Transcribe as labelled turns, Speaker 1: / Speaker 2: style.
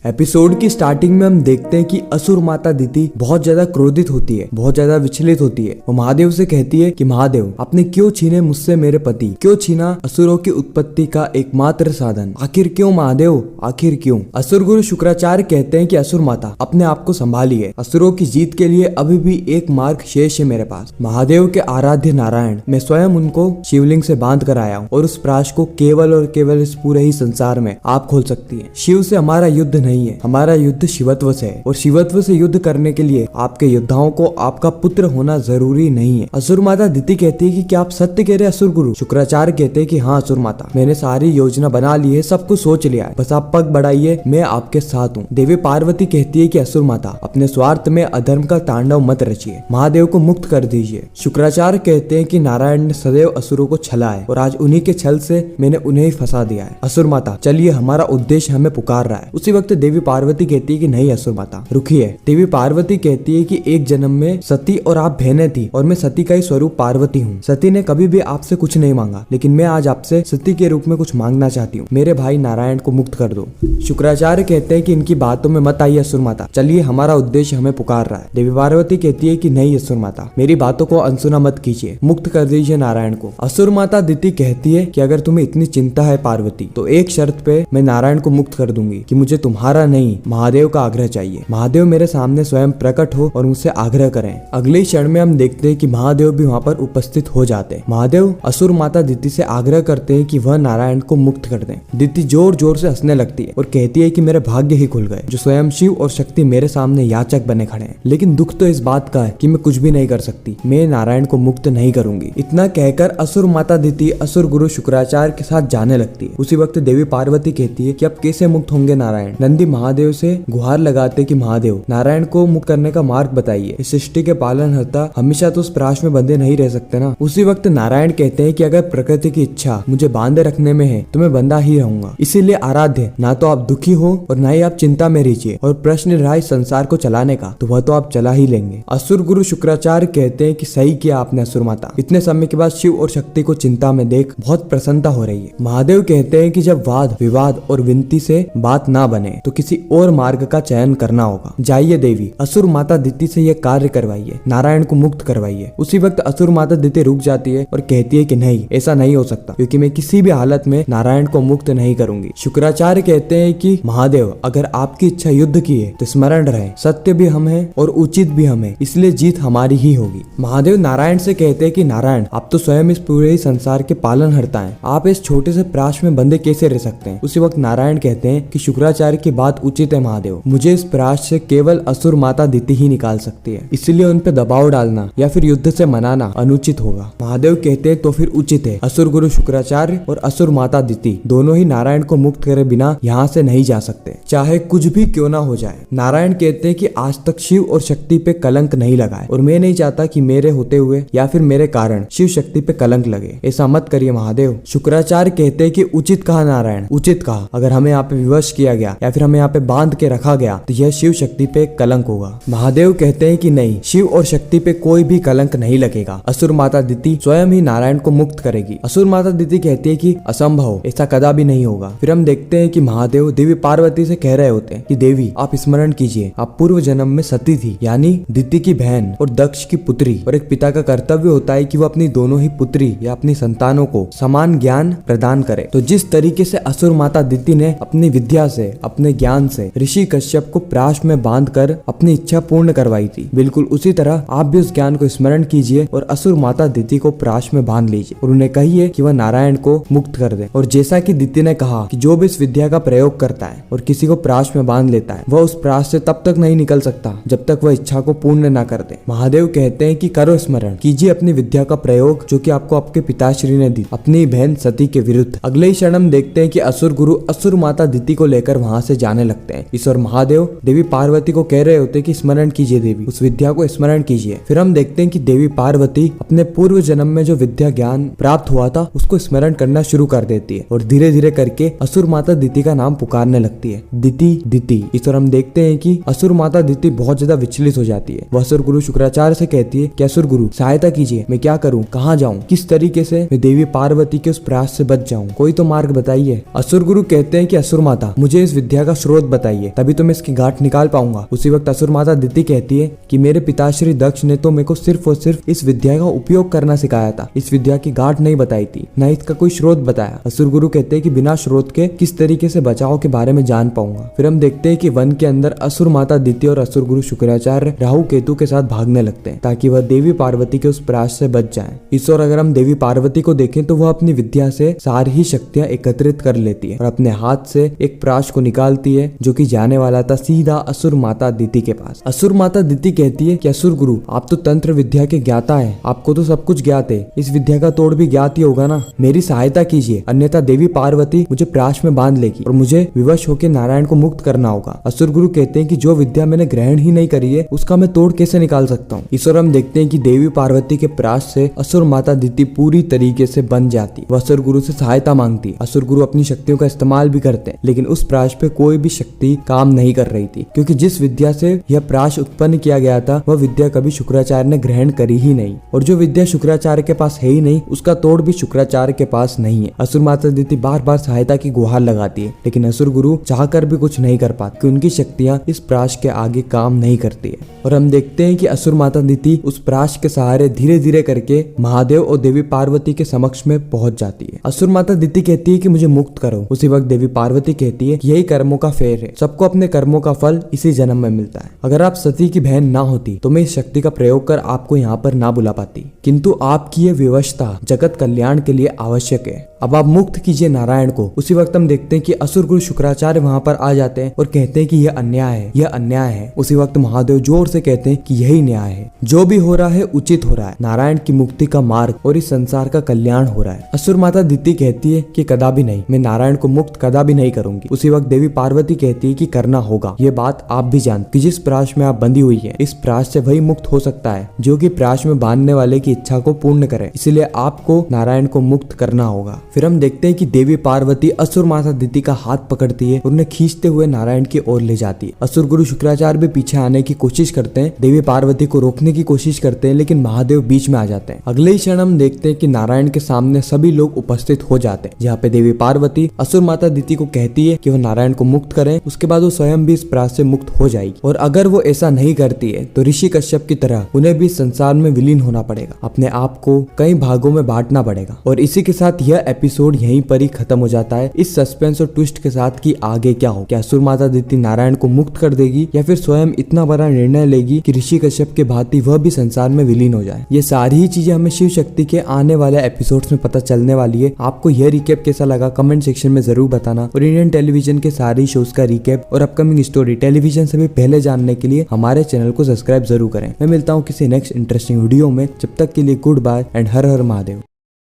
Speaker 1: Episode की starting में हम देखते हैं कि असुर माता दिति बहुत ज्यादा क्रोधित होती है, बहुत ज्यादा विचलित होती है। वो महादेव से कहती है कि महादेव, आपने क्यों छीने मुझसे मेरे पति, क्यों छीना असुरों की उत्पत्ति का एकमात्र साधन, आखिर क्यों महादेव, आखिर क्यों। असुर गुरु शुक्राचार्य कहते हैं कि असुर माता अपने आप को संभालिए, असुरों की जीत के लिए अभी भी एक मार्ग शेष है मेरे पास। महादेव के आराध्य नारायण, मैं स्वयं उनको शिवलिंग से बांध कर आया हूँ और उस प्राश को केवल और केवल इस पूरे ही संसार में आप खोल सकती है। शिव से हमारा युद्ध नहीं है, हमारा युद्ध शिवत्व से है और शिवत्व से युद्ध करने के लिए आपके योद्धाओं को आपका पुत्र होना जरूरी नहीं है। असुर माता दिति कहती है कि क्या आप सत्य कह रहे असुर गुरु। शुक्राचार्य कहते हैं कि हाँ असुर माता, मैंने सारी योजना बना ली है, सब कुछ सोच लिया है, बस आप पग बढ़ाइए, मैं आपके साथ हूँ। देवी पार्वती कहती है कि असुर माता, अपने स्वार्थ में अधर्म का तांडव मत रचिए, महादेव को मुक्त कर दीजिए। शुक्राचार्य कहते हैं कि नारायण ने सदैव असुरों को छला है और आज उन्हीं के छल से मैंने उन्हें ही फंसा दिया है। असुर माता चलिए, हमारा उद्देश्य हमें पुकार रहा है। उसी वक्त देवी पार्वती कहती है कि नहीं असुर माता रुकिए। देवी पार्वती कहती है कि एक जन्म में सती और आप बहनें थी और मैं सती का ही स्वरूप पार्वती हूँ। सती ने कभी भी आपसे कुछ नहीं मांगा, लेकिन मैं आज आपसे सती के रूप में कुछ मांगना चाहती हूँ, मेरे भाई नारायण को मुक्त कर दो। शुक्राचार्य कहते हैं कि इनकी बातों में मत आइए असुर माता, चलिए हमारा उद्देश्य हमें पुकार रहा है। देवी पार्वती कहती है कि नहीं असुर माता, मेरी बातों को अनसुना मत कीजिए, मुक्त कर दीजिए नारायण को। असुर माता दिति कहती है कि अगर तुम्हें इतनी चिंता है पार्वती, तो एक शर्त पे मैं नारायण को मुक्त कर दूंगी कि मुझे तुम्हारा नहीं महादेव का आग्रह चाहिए। महादेव मेरे सामने स्वयं प्रकट हो और मुझसे आग्रह करें। अगले ही क्षण में हम देखते हैं कि महादेव भी वहाँ पर उपस्थित हो जाते हैं। महादेव असुर माता दिति से आग्रह करते हैं कि वह नारायण को मुक्त कर दें। दिति जोर जोर से हंसने लगती है और कहती है कि मेरे भाग्य ही खुल गए, जो स्वयं शिव और शक्ति मेरे सामने याचक बने खड़े हैं। लेकिन दुख तो इस बात का है कि मैं कुछ भी नहीं कर सकती, मैं नारायण को मुक्त नहीं करूंगी। इतना कहकर असुर माता दिति असुर गुरु शुक्राचार्य के साथ जाने लगती है। उसी वक्त देवी पार्वती कहती है कि अब कैसे मुक्त होंगे नारायण। नंदी महादेव से गुहार लगाते कि महादेव नारायण को मुक्त करने का मार्ग बताइए, इस सृष्टि के पालनहर्ता हमेशा तो उस प्राश में बंधे नहीं रह सकते ना। उसी वक्त नारायण कहते हैं कि अगर प्रकृति की इच्छा मुझे बांधे रखने में है तो मैं बंधा ही रहूंगा, इसीलिए आराध्य, ना तो आप दुखी हो और ना ही आप चिंता में रहिए, और प्रश्न रहा इस संसार को चलाने का तो वह तो आप चला ही लेंगे। असुर गुरु शुक्राचार्य कहते हैं कि सही किया आपने असुर माता, इतने समय के बाद शिव और शक्ति को चिंता में देख बहुत प्रसन्नता हो रही है। महादेव कहते हैं कि जब वाद विवाद और विनती से बात ना बने तो किसी और मार्ग का चयन करना होगा। जाइए देवी, असुर माता दिति से यह कार्य करवाइए, नारायण को मुक्त करवाइए। उसी वक्त असुर माता दिति रुक जाती है और कहती है कि नहीं, ऐसा नहीं हो सकता, क्योंकि मैं किसी भी हालत में नारायण को मुक्त नहीं करूंगी। शुक्राचार्य कहते हैं कि महादेव, अगर आपकी इच्छा युद्ध की है तो स्मरण रहे, सत्य भी हम है और उचित भी हम है, इसलिए जीत हमारी ही होगी। महादेव नारायण से कहते हैं कि नारायण, आप तो स्वयं इस पूरे ही संसार के पालनहर्ता हैं, आप इस छोटे से प्राश में बंधे कैसे रह सकते हैं। उसी वक्त नारायण कहते हैं कि शुक्राचार्य की बात उचित है महादेव, मुझे इस प्राश से केवल असुर माता दिति ही निकाल सकती है, इसलिए उन पे दबाव डालना या फिर युद्ध से मनाना अनुचित होगा। महादेव कहते हैं तो फिर उचित है, असुर गुरु शुक्राचार्य और असुर माता दिति दोनों ही नारायण को मुक्त करे बिना यहाँ से नहीं जा सकते, चाहे कुछ भी क्यों ना हो जाए। नारायण कहते हैं कि आज तक शिव और शक्ति पे कलंक नहीं लगाए और मैं नहीं चाहता कि मेरे होते हुए या फिर मेरे कारण शिव शक्ति पे कलंक लगे, ऐसा मत करिए महादेव। शुक्राचार्य कहते हैं कि उचित कहा नारायण, उचित कहा, अगर हमें यहाँ पे विवश किया गया या फिर हमें यहाँ पे बांध के रखा गया तो यह शिव शक्ति पे कलंक होगा। महादेव कहते हैं कि नहीं, शिव और शक्ति पे कोई भी कलंक नहीं लगेगा, असुर माता दिति स्वयं ही नारायण को मुक्त करेगी। असुर माता दिति कहती है कि असंभव, ऐसा कदापि नहीं होगा। फिर हम देखते हैं कि महादेव देवी पार्वती से कह रहे होते हैं कि देवी आप स्मरण कीजिए, आप पूर्व जन्म में सती थी, यानी दिति की बहन और दक्ष की पुत्री, और एक पिता का कर्तव्य होता है कि वो अपनी दोनों ही पुत्री या अपनी संतानों को समान ज्ञान प्रदान करे। तो जिस तरीके से असुर माता दिति ने अपनी विद्या से, अपने ज्ञान से ऋषि कश्यप को प्राश में बांधकर अपनी इच्छा पूर्ण करवाई थी, बिल्कुल उसी तरह आप भी उस ज्ञान को स्मरण कीजिए और असुर माता दिति को प्राश में बांध लीजिए और उन्हें कहिए कि वह नारायण को मुक्त कर दे। और जैसा कि दिति ने कहा कि जो भी इस विद्या का प्रयोग करता है और किसी को प्राश में बांध लेता है, वह उस प्राश से तब तक नहीं निकल सकता जब तक वह इच्छा को पूर्ण न कर दे। महादेव कहते हैं कि करो स्मरण, कीजिए अपनी विद्या का प्रयोग जो कि आपको आपके पिताश्री ने दी अपनी बहन सती के विरुद्ध। अगले ही क्षण हम देखते हैं कि असुर गुरु असुर माता दिति को लेकर वहां से जाने लगते हैं। ईश्वर महादेव देवी पार्वती को कह रहे होते हैं कि स्मरण कीजिए देवी, उस विद्या को स्मरण कीजिए। फिर हम देखते हैं कि देवी पार्वती अपने पूर्व जन्म में जो विद्या ज्ञान प्राप्त हुआ था उसको स्मरण करना शुरू कर देती है और धीरे धीरे करके असुर माता दिति का नाम पुकारने लगती है, दिति दिति। इस और हम देखते हैं कि असुर माता दिति बहुत ज्यादा विचलित हो जाती है। वह असुर गुरु शुक्राचार्य से कहती है कि असुर गुरु सहायता कीजिए, मैं क्या करूं, कहाँ जाऊं, किस तरीके से मैं देवी पार्वती के उस प्रयास से बच जाऊं, कोई तो मार्ग बताइए। असुर गुरु कहते हैं कि असुर माता, मुझे इस विद्या का का स्रोत बताइए, तभी तो मैं इसकी गांठ निकाल पाऊंगा। उसी वक्त असुर माता दिति कहती है कि मेरे पिताश्री दक्ष ने तो मेरे को सिर्फ और सिर्फ इस विद्या का उपयोग करना सिखाया था, इस विद्या की गांठ नहीं बताई थी, न इसका कोई स्रोत बताया। असुर गुरु कहते हैं कि बिना स्रोत के किस तरीके से बचाव के बारे में जान पाऊंगा। फिर हम देखते हैं कि वन के अंदर असुर माता दिति और असुर गुरु शुक्राचार्य राहु केतु के साथ भागने लगते हैं ताकि वह देवी पार्वती के उस प्राश से बच जाएं। इस और अगर हम देवी पार्वती को देखें तो वह अपनी विद्या से सारी ही शक्तियां एकत्रित कर लेती है और अपने हाथ से एक प्राश को निकालती है जो कि जाने वाला था सीधा असुर माता दिति के पास। असुर माता दिति कहती है कि असुर गुरु, आप तो तंत्र विद्या के ज्ञाता है, आपको तो सब कुछ ज्ञात है, इस विद्या का तोड़ भी ज्ञात ही होगा ना, मेरी सहायता कीजिए, अन्यथा देवी पार्वती मुझे प्राश में बांध लेगी और मुझे विवश होकर नारायण को मुक्त करना होगा। असुर गुरु कहते हैं कि जो विद्या मैंने ग्रहण ही नहीं करी है उसका मैं तोड़ कैसे निकाल सकता हूँ। इस और हम देखते हैं कि देवी पार्वती के प्राश से असुर माता दिति पूरी तरीके से बन जाती। वह असुर गुरु से सहायता मांगती। असुर गुरु अपनी शक्तियों का इस्तेमाल भी करते हैं, लेकिन उस प्राश पे कोई भी शक्ति काम नहीं कर रही थी, क्योंकि जिस विद्या से यह प्राश उत्पन्न किया गया था वह विद्या कभी शुक्राचार्य ने ग्रहण करी ही नहीं, और जो विद्या शुक्राचार्य के पास है ही नहीं उसका तोड़ भी शुक्राचार्य के पास नहीं है। असुर माता दिति बार बार सहायता की गुहार लगाती है, लेकिन असुर गुरु चाहकर भी कुछ नहीं कर पाते, उनकी शक्तियां इस प्राश के आगे काम नहीं करती है। और हम देखते हैं कि असुर माता दिति उस प्राश के सहारे धीरे धीरे करके महादेव और देवी पार्वती के समक्ष में पहुंच जाती है। असुर माता दिति कहती है कि मुझे मुक्त करो। उसी वक्त देवी पार्वती कहती है यही कर्मों का फेर है, सबको अपने कर्मों का फल इसी जन्म में मिलता है। अगर आप सती की बहन ना होती तो मैं इस शक्ति का प्रयोग कर आपको यहाँ पर ना बुला पाती, किंतु आपकी ये विवशता जगत कल्याण के लिए आवश्यक है। अब आप मुक्त कीजिए नारायण को। उसी वक्त हम देखते हैं कि असुर गुरु शुक्राचार्य वहाँ पर आ जाते हैं और कहते हैं कि यह अन्याय है, यह अन्याय है। उसी वक्त महादेव जोर से कहते हैं कि यही न्याय है, जो भी हो रहा है उचित हो रहा है, नारायण की मुक्ति का मार्ग और इस संसार का कल्याण हो रहा है। असुर माता दिति कहती है कि कदापि नहीं, मैं नारायण को मुक्त कदापि नहीं करूंगी। उसी वक्त देवी पार्वती कहती है कि करना होगा। ये बात आप भी जानते कि जिस प्राश में आप बंधी हुई है, इस प्राश से वही मुक्त हो सकता है जो कि प्राश में बांधने वाले की इच्छा को पूर्ण करे, इसलिए आपको नारायण को मुक्त करना होगा। फिर हम देखते हैं कि देवी पार्वती असुर माता दिति का हाथ पकड़ती है और उन्हें खींचते हुए नारायण की ओर ले जाती है। असुर गुरु शुक्राचार्य भी पीछे आने की कोशिश करते हैं, देवी पार्वती को रोकने की कोशिश करते हैं, लेकिन महादेव बीच में आ जाते हैं। अगले ही क्षण हम देखते हैं कि नारायण के सामने सभी लोग उपस्थित हो जाते हैं, जहाँ पे देवी पार्वती असुर माता दिति को कहती है कि वो नारायण को मुक्त करें, उसके बाद वो स्वयं भी इस प्राश से मुक्त हो जाएगी। और अगर वो ऐसा नहीं करती है तो ऋषि कश्यप की तरह उन्हें भी संसार में विलीन होना पड़ेगा, अपने आप को कई भागों में बांटना पड़ेगा। और इसी के साथ यह एपिसोड यहीं पर ही खत्म हो जाता है, इस सस्पेंस और ट्विस्ट के साथ कि आगे क्या हो, क्या असुर माता दिति नारायण को मुक्त कर देगी या फिर स्वयं इतना बड़ा निर्णय लेगी कि ऋषि कश्यप के भांति वह भी संसार में विलीन हो जाए। ये सारी ही चीजें हमें शिव शक्ति के आने वाले एपिसोड्स में पता चलने वाली है। आपको यह रिकेप कैसा लगा कमेंट सेक्शन में जरूर बताना, और इंडियन टेलीविजन के सारी शोज का रिकेप और अपकमिंग स्टोरी टेलीविजन से भी पहले जानने के लिए हमारे चैनल को सब्सक्राइब जरूर करें। मैं मिलता हूँ किसी नेक्स्ट इंटरेस्टिंग वीडियो में, जब तक के लिए गुड बाय एंड हर हर महादेव।